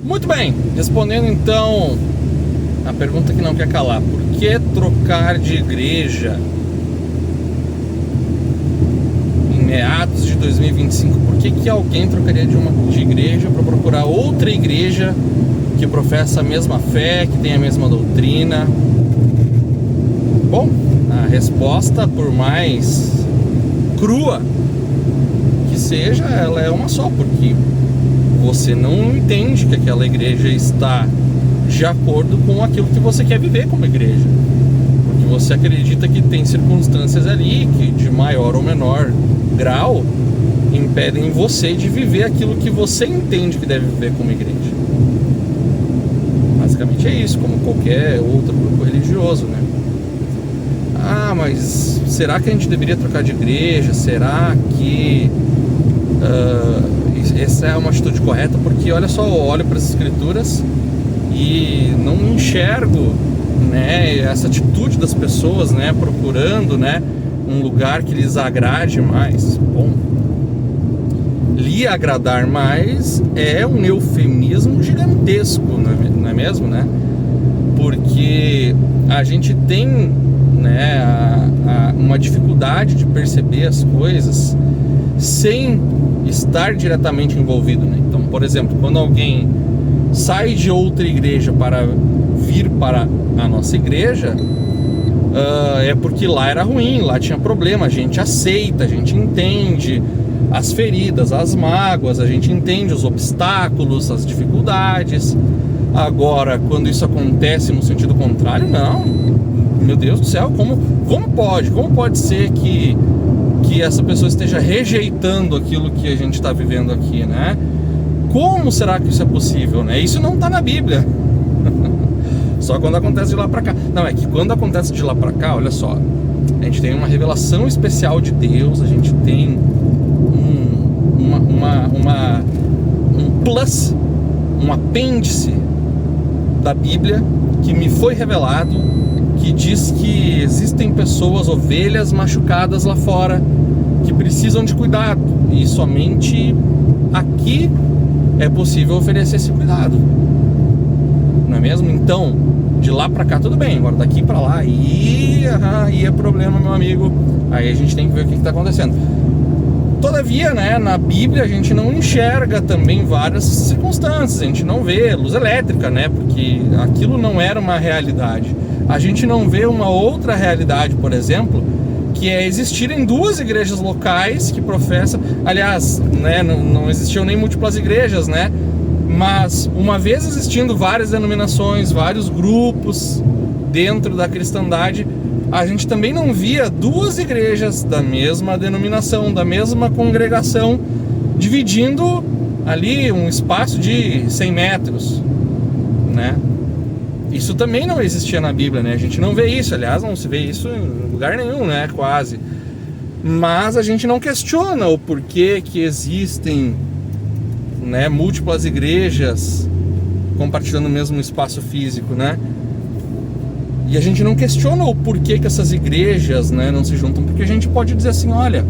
Muito bem, respondendo então a pergunta que não quer calar: por que trocar de igreja em meados de 2025? Por que alguém trocaria de igreja para procurar outra igreja que professa a mesma fé, que tem a mesma doutrina? Bom, a resposta, por mais crua que seja, ela é uma só, porque você não entende que aquela igreja está de acordo com aquilo que você quer viver como igreja, porque você acredita que tem circunstâncias ali que, de maior ou menor grau, impedem você de viver aquilo que você entende que deve viver como igreja. Basicamente é isso, como qualquer outro grupo religioso, né? Ah, mas será que a gente deveria trocar de igreja? Será que essa é uma atitude correta? Porque olha só, eu olho para as escrituras e não enxergo, né, essa atitude das pessoas, né, procurando, né, um lugar que lhes agrade mais. Bom, lhe agradar mais é um eufemismo gigantesco, não é mesmo, né? Porque a gente tem, né, uma dificuldade de perceber as coisas sem estar diretamente envolvido, né? Então, por exemplo, quando alguém sai de outra igreja para vir para a nossa igreja, é porque lá era ruim, lá tinha problema. A gente aceita, a gente entende as feridas, as mágoas, a gente entende os obstáculos, as dificuldades. Agora, quando isso acontece no sentido contrário, não, meu Deus do céu, como pode ser que essa pessoa esteja rejeitando aquilo que a gente está vivendo aqui, né? Como será que isso é possível, né? Isso não está na Bíblia. Só quando acontece de lá para cá. Não, é que quando acontece de lá para cá, olha só, a gente tem uma revelação especial de Deus, a gente tem um plus, um apêndice da Bíblia que me foi revelado, que diz que existem pessoas, ovelhas machucadas lá fora, que precisam de cuidado, e somente aqui é possível oferecer esse cuidado, não é mesmo? Então, de lá pra cá tudo bem, agora daqui pra lá, aí é problema, meu amigo. Aí a gente tem que ver o que está acontecendo. Todavia, né, na Bíblia a gente não enxerga também várias circunstâncias, a gente não vê luz elétrica, né, porque aquilo não era uma realidade. A gente não vê uma outra realidade, por exemplo, que é existirem duas igrejas locais que professam, aliás, né, não existiam nem múltiplas igrejas, né, mas uma vez existindo várias denominações, vários grupos dentro da cristandade, a gente também não via duas igrejas da mesma denominação, da mesma congregação, dividindo ali um espaço de 100 metros, né? Isso também não existia na Bíblia, né? A gente não vê isso, aliás, não se vê isso em lugar nenhum, né? Quase. Mas a gente não questiona o porquê que existem, né, múltiplas igrejas compartilhando o mesmo espaço físico, né? E a gente não questiona o porquê que essas igrejas, né, não se juntam, porque a gente pode dizer assim, olha,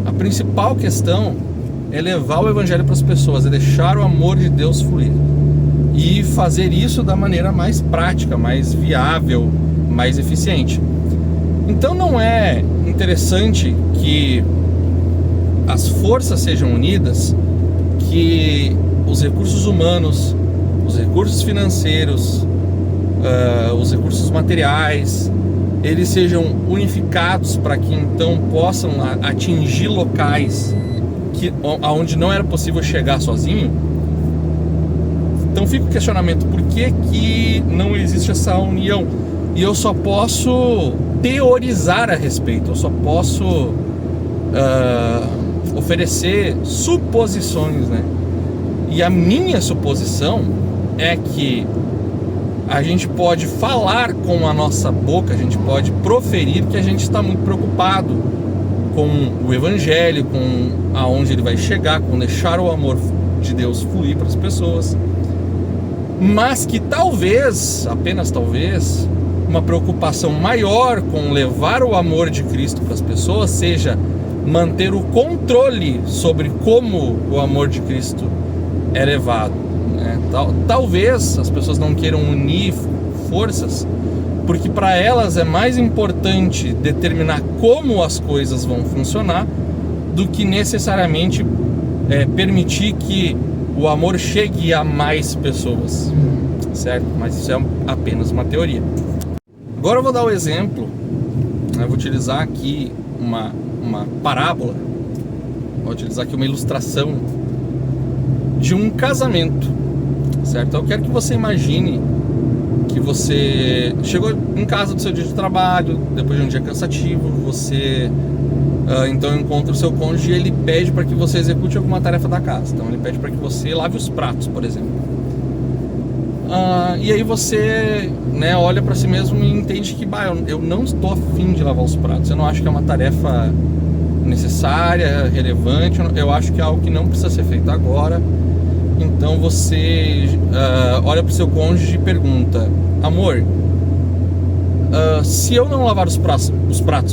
a principal questão é levar o evangelho para as pessoas, é deixar o amor de Deus fluir e fazer isso da maneira mais prática, mais viável, mais eficiente. Então não é interessante que as forças sejam unidas, que os recursos humanos, os recursos financeiros, os recursos materiais, eles sejam unificados para que então possam atingir locais aonde não era possível chegar sozinho. Então fica o questionamento, por que não existe essa união? E eu só posso teorizar a respeito, eu só posso oferecer suposições, né? E a minha suposição é que a gente pode falar com a nossa boca, a gente pode proferir que a gente está muito preocupado com o evangelho, com aonde ele vai chegar, com deixar o amor de Deus fluir para as pessoas, mas que talvez, apenas talvez, uma preocupação maior com levar o amor de Cristo para as pessoas seja manter o controle sobre como o amor de Cristo é levado, né? Talvez as pessoas não queiram unir forças, porque para elas é mais importante determinar como as coisas vão funcionar do que necessariamente permitir que o amor chegue a mais pessoas, certo? Mas isso é apenas uma teoria. Agora eu vou dar o exemplo, eu vou utilizar aqui uma parábola, vou utilizar aqui uma ilustração de um casamento, certo? Eu quero que você imagine que você chegou em casa do seu dia de trabalho, depois de um dia cansativo, você então encontra o seu cônjuge e ele pede para que você execute alguma tarefa da casa. Então ele pede para que você lave os pratos, por exemplo. E aí você, né, olha para si mesmo e entende que eu não estou afim de lavar os pratos. Eu não acho que é uma tarefa necessária, relevante. Eu acho que é algo que não precisa ser feito agora. Então você olha para o seu cônjuge e pergunta: amor, se eu não lavar os pratos,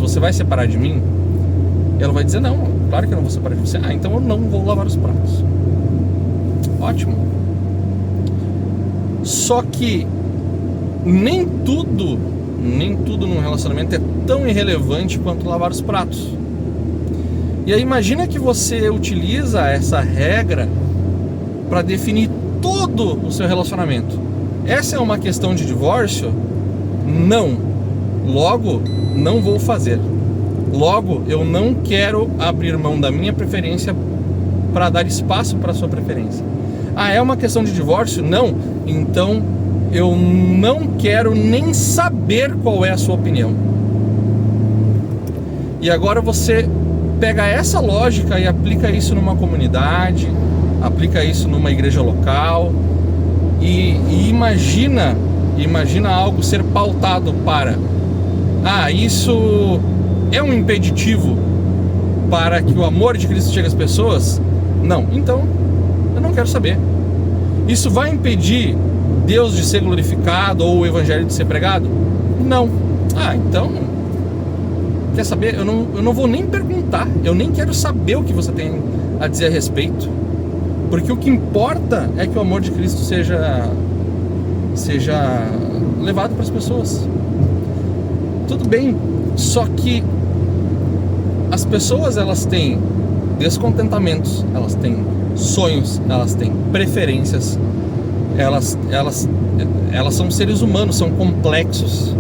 você vai separar de mim? E ela vai dizer: não, claro que eu não vou separar de você. Então eu não vou lavar os pratos. Ótimo. Só que nem tudo num relacionamento é tão irrelevante quanto lavar os pratos. E aí imagina que você utiliza essa regra para definir todo o seu relacionamento. Essa é uma questão de divórcio? Não. Logo, não vou fazer. Logo, eu não quero abrir mão da minha preferência para dar espaço para a sua preferência. É uma questão de divórcio? Não. Então, eu não quero nem saber qual é a sua opinião. E agora você pega essa lógica e aplica isso numa comunidade, aplica isso numa igreja local e imagina algo ser pautado para isso é um impeditivo para que o amor de Cristo chegue às pessoas? Não. Então eu não quero saber. Isso vai impedir Deus de ser glorificado ou o evangelho de ser pregado? Não. Então quer saber? Eu não vou nem perguntar. Eu nem quero saber o que você tem a dizer a respeito. Porque o que importa é que o amor de Cristo seja levado para as pessoas. Tudo bem, só que as pessoas, elas têm descontentamentos, elas têm sonhos, elas têm preferências, elas são seres humanos, são complexos.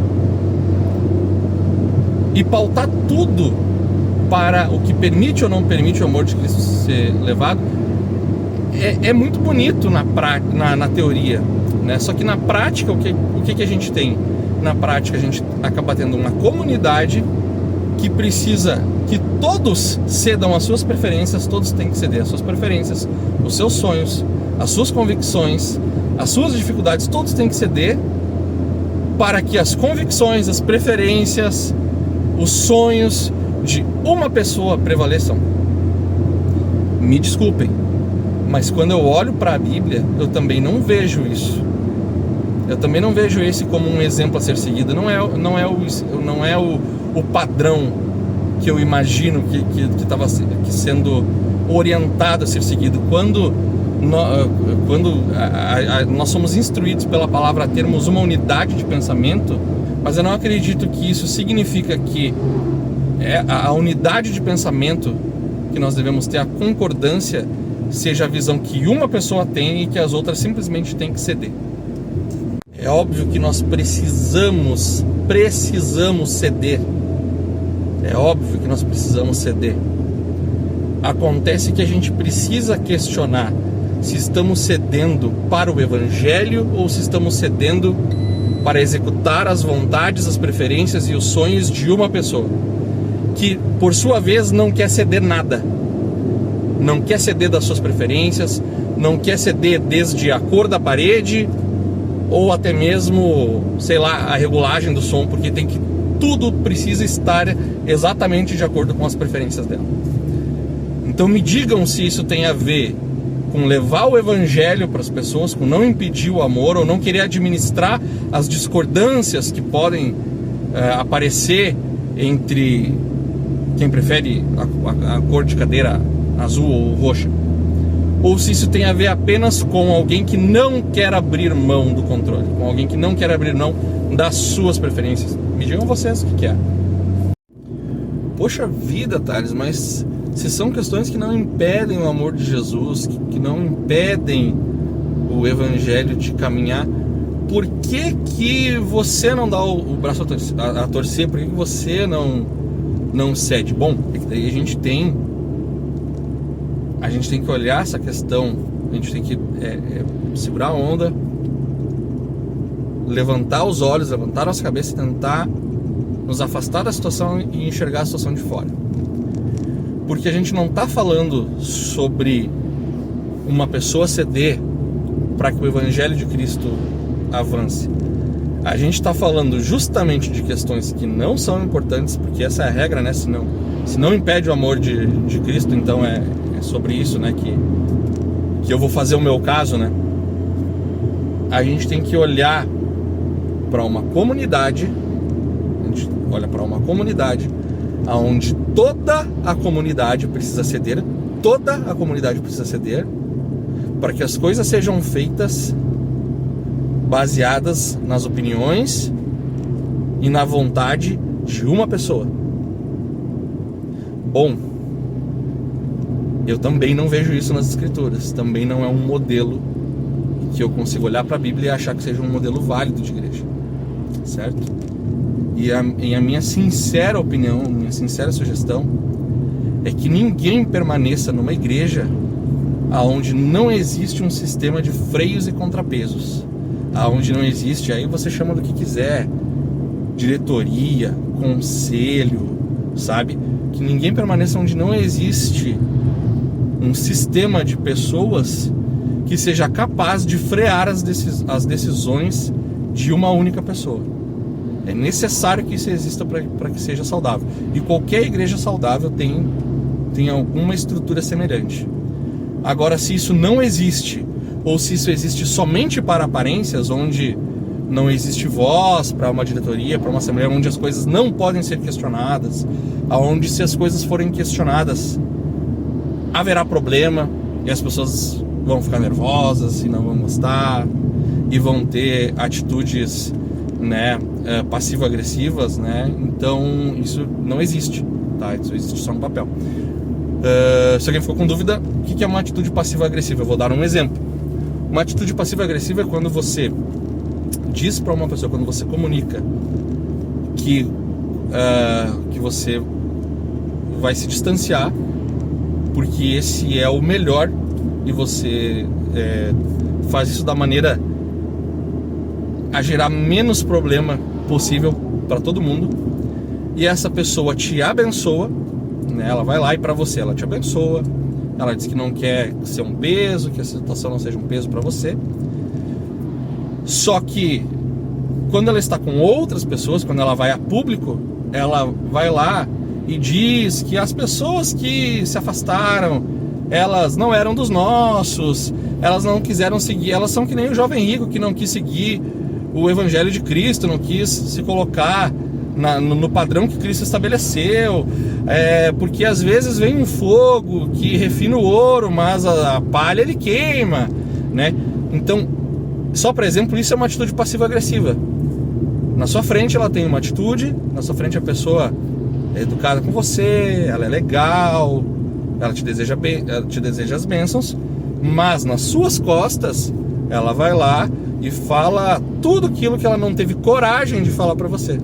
E pautar tudo para o que permite ou não permite o amor de Cristo ser levado é muito bonito na teoria, né? Só que na prática, o que a gente tem? Na prática, a gente acaba tendo uma comunidade que precisa que todos cedam as suas preferências. Todos têm que ceder as suas preferências, os seus sonhos, as suas convicções, as suas dificuldades. Todos têm que ceder para que as convicções, as preferências, os sonhos de uma pessoa prevaleçam. Me desculpem, mas quando eu olho para a Bíblia, eu também não vejo isso. Eu também não vejo esse como um exemplo a ser seguido. Não é o padrão que eu imagino que estava sendo orientado a ser seguido. Quando nós somos instruídos pela palavra a termos uma unidade de pensamento, mas eu não acredito que isso significa que a unidade de pensamento que nós devemos ter, a concordância, seja a visão que uma pessoa tem e que as outras simplesmente têm que ceder. É óbvio que nós precisamos ceder. É óbvio que nós precisamos ceder. Acontece que a gente precisa questionar se estamos cedendo para o evangelho ou se estamos cedendo para executar as vontades, as preferências e os sonhos de uma pessoa que, por sua vez, não quer ceder nada. Não quer ceder das suas preferências, não quer ceder desde a cor da parede ou até mesmo, sei lá, a regulagem do som, porque tudo precisa estar exatamente de acordo com as preferências dela. Então me digam se isso tem a ver com levar o evangelho para as pessoas, com não impedir o amor ou não querer administrar as discordâncias que podem aparecer entre quem prefere a cor de cadeira azul ou roxa, ou se isso tem a ver apenas com alguém que não quer abrir mão do controle, com alguém que não quer abrir mão das suas preferências. Me digam vocês o que é. Poxa vida, Thales, mas se são questões que não impedem o amor de Jesus, que não impedem o evangelho de caminhar, por que você não dá o braço a torcer? Por que você não cede? Bom, é que daí a gente tem que olhar essa questão, a gente tem que segurar a onda, levantar os olhos, levantar a nossa cabeça e tentar nos afastar da situação e enxergar a situação de fora. Porque a gente não está falando sobre uma pessoa ceder para que o evangelho de Cristo avance. A gente está falando justamente de questões que não são importantes, porque essa é a regra, né? Se não impede o amor de Cristo, então é sobre isso, né, que eu vou fazer o meu caso, né? A gente tem que olhar para uma comunidade, a gente olha para uma comunidade onde toda a comunidade precisa ceder, para que as coisas sejam feitas baseadas nas opiniões e na vontade de uma pessoa. Bom, eu também não vejo isso nas escrituras, também não é um modelo que eu consigo olhar para a Bíblia e achar que seja um modelo válido de igreja, certo? E a minha sincera opinião, minha sincera sugestão é que ninguém permaneça numa igreja aonde não existe um sistema de freios e contrapesos, aonde não existe, aí você chama do que quiser, diretoria, conselho, sabe? Que ninguém permaneça onde não existe um sistema de pessoas que seja capaz de frear as decisões de uma única pessoa. É necessário que isso exista para que seja saudável. E qualquer igreja saudável tem alguma estrutura semelhante. Agora, se isso não existe, ou se isso existe somente para aparências, onde não existe voz para uma diretoria, para uma assembleia, onde as coisas não podem ser questionadas, onde se as coisas forem questionadas, haverá problema, e as pessoas vão ficar nervosas e não vão gostar, e vão ter atitudes, né, passivo-agressivas, né? Então isso não existe, tá? Isso existe só no papel. Se alguém ficou com dúvida, o que é uma atitude passiva-agressiva? Eu vou dar um exemplo. Uma atitude passiva-agressiva é quando você diz para uma pessoa, quando você comunica que você vai se distanciar porque esse é o melhor, e você faz isso da maneira a gerar menos problema possível para todo mundo, e essa pessoa te abençoa, né? Ela vai lá e para você ela te abençoa, ela diz que não quer ser um peso, que a situação não seja um peso para você. Só que quando ela está com outras pessoas, quando ela vai a público, ela vai lá e diz que as pessoas que se afastaram, elas não eram dos nossos, elas não quiseram seguir, elas são que nem o jovem rico que não quis seguir o evangelho de Cristo, não quis se colocar no padrão que Cristo estabeleceu, porque às vezes vem um fogo que refina o ouro, mas a palha ele queima, né? Então, só por exemplo, isso é uma atitude passiva-agressiva. Na sua frente ela tem uma atitude, na sua frente a pessoa é educada com você, ela é legal, ela te deseja bem, ela te deseja as bênçãos, mas nas suas costas ela vai lá e fala tudo aquilo que ela não teve coragem de falar para você.